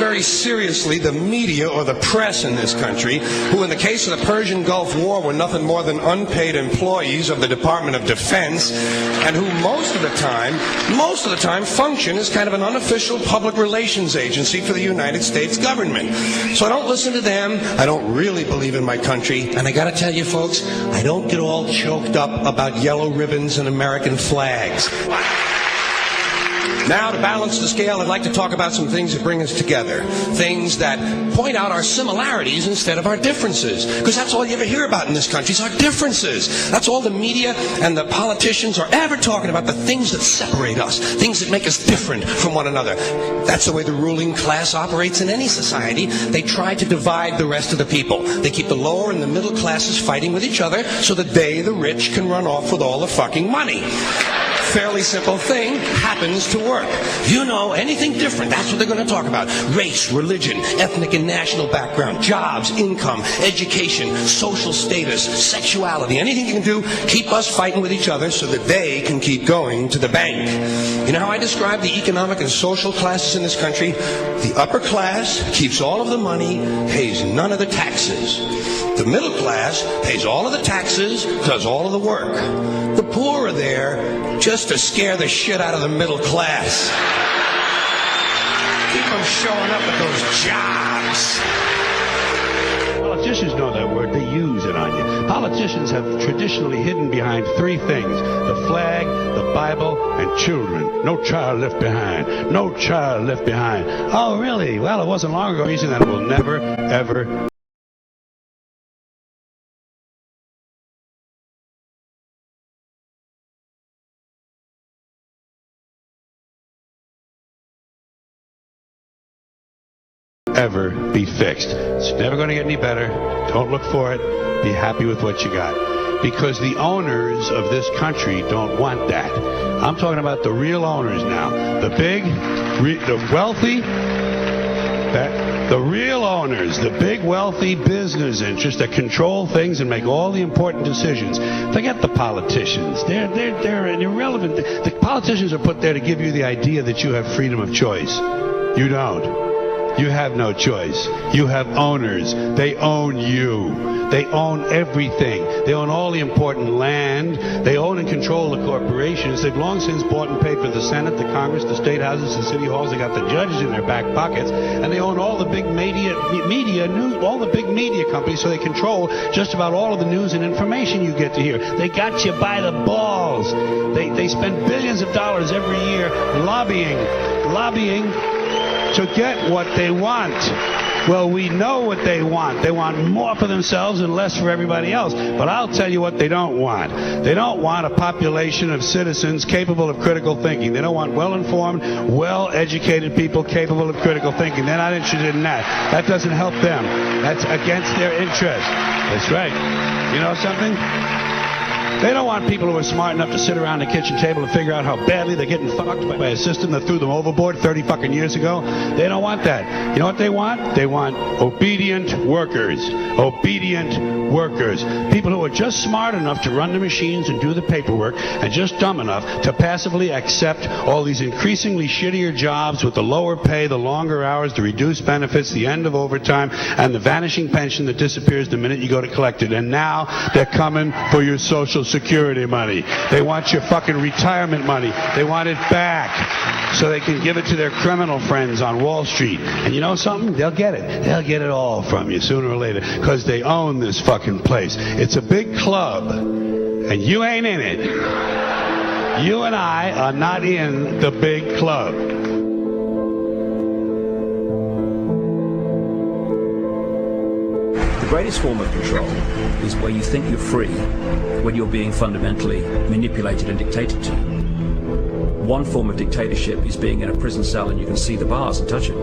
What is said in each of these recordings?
very seriously the media or the press in this country, who in the case of the Persian Gulf War were nothing more than unpaid employees of the Department of Defense, and who most of the time function as kind of an unofficial public relations agency for the United States government. So I don't listen to them. I don't really believe in my country. And I got to tell you, folks, I don't get all choked up about yellow ribbons and American flags. Now, to balance the scale, I'd like to talk about some things that bring us together. Things that point out our similarities instead of our differences. Because that's all you ever hear about in this country is our differences. That's all the media and the politicians are ever talking about, the things that separate us, things that make us different from one another. That's the way the ruling class operates in any society. They try to divide the rest of the people. They keep the lower and the middle classes fighting with each other so that they, the rich, can run off with all the fucking money. Fairly simple thing happens to work. You know, anything different, that's what they're going to talk about. Race, religion, ethnic and national background, jobs, income, education, social status, sexuality, anything you can do, keep us fighting with each other so that they can keep going to the bank. You know how I describe the economic and social classes in this country? The upper class keeps all of the money, pays none of the taxes. The middle class pays all of the taxes, does all of the work. The poor are there just to scare the shit out of the middle class. Keep them showing up at those jobs. Politicians know that word. They use it on you. Politicians have traditionally hidden behind three things: the flag, the Bible, and children. No child left behind. No child left behind. Oh, really? Well, it wasn't long ago. Reason that it will never, ever ever be fixed. It's never going to get any better. Don't look for it. Be happy with what you got. Because the owners of this country don't want that. I'm talking about the real owners now. The big, the wealthy, the real owners, the big wealthy business interests that control things and make all the important decisions. Forget the politicians. They're irrelevant. The politicians are put there to give you the idea that you have freedom of choice. You don't. You have no choice. You have owners. They own you. They own everything. They own all the important land. They own and control the corporations. They've long since bought and paid for the Senate, the Congress, the state houses, the city halls. They got the judges in their back pockets, and they own all the big all the big media companies. So they control just about all of the news and information you get to hear. They got you by the balls. They spend billions of dollars every year lobbying to get what they want. Well, we know what they want. They want more for themselves and less for everybody else. But I'll tell you what they don't want. They don't want a population of citizens capable of critical thinking. They don't want well-informed, well-educated people capable of critical thinking. They're not interested in that. That doesn't help them. That's against their interest. That's right. You know something? They don't want people who are smart enough to sit around the kitchen table and figure out how badly they're getting fucked by a system that threw them overboard 30 fucking years ago. They don't want that. You know what they want? They want obedient workers. Obedient workers. People who are just smart enough to run the machines and do the paperwork and just dumb enough to passively accept all these increasingly shittier jobs with the lower pay, the longer hours, the reduced benefits, the end of overtime, and the vanishing pension that disappears the minute you go to collect it. And now they're coming for your Social Security money. They want your fucking retirement money. They want it back so they can give it to their criminal friends on Wall Street. And you know something? They'll get it. They'll get it all from you sooner or later because they own this fucking place. It's a big club and you ain't in it. You and I are not in the big club. The greatest form of control is where you think you're free when you're being fundamentally manipulated and dictated to. One form of dictatorship is being in a prison cell and you can see the bars and touch it.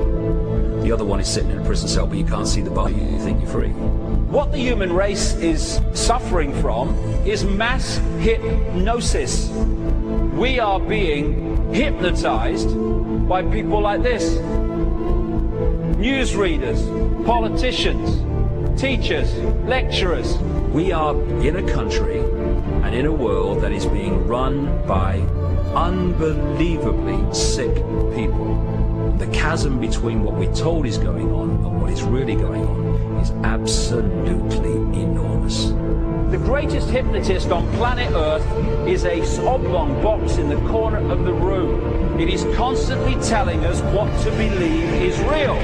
The other one is sitting in a prison cell but you can't see the bar, you think you're free. What the human race is suffering from is mass hypnosis. We are being hypnotized by people like this. Newsreaders, politicians, teachers, lecturers. We are in a country and in a world that is being run by unbelievably sick people. The chasm between what we're told is going on and what is really going on is absolutely enormous. The greatest hypnotist on planet Earth is a oblong box in the corner of the room. It is constantly telling us what to believe is real.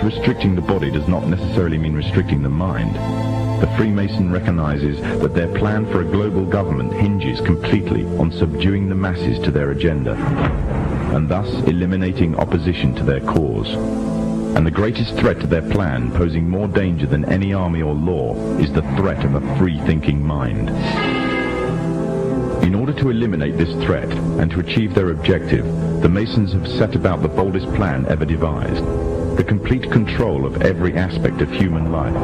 Restricting the body does not necessarily mean restricting the mind. The Freemason recognizes that their plan for a global government hinges completely on subduing the masses to their agenda, and thus eliminating opposition to their cause. And the greatest threat to their plan, posing more danger than any army or law, is the threat of a free-thinking mind. In order to eliminate this threat and to achieve their objective, the Masons have set about the boldest plan ever devised: the complete control of every aspect of human life.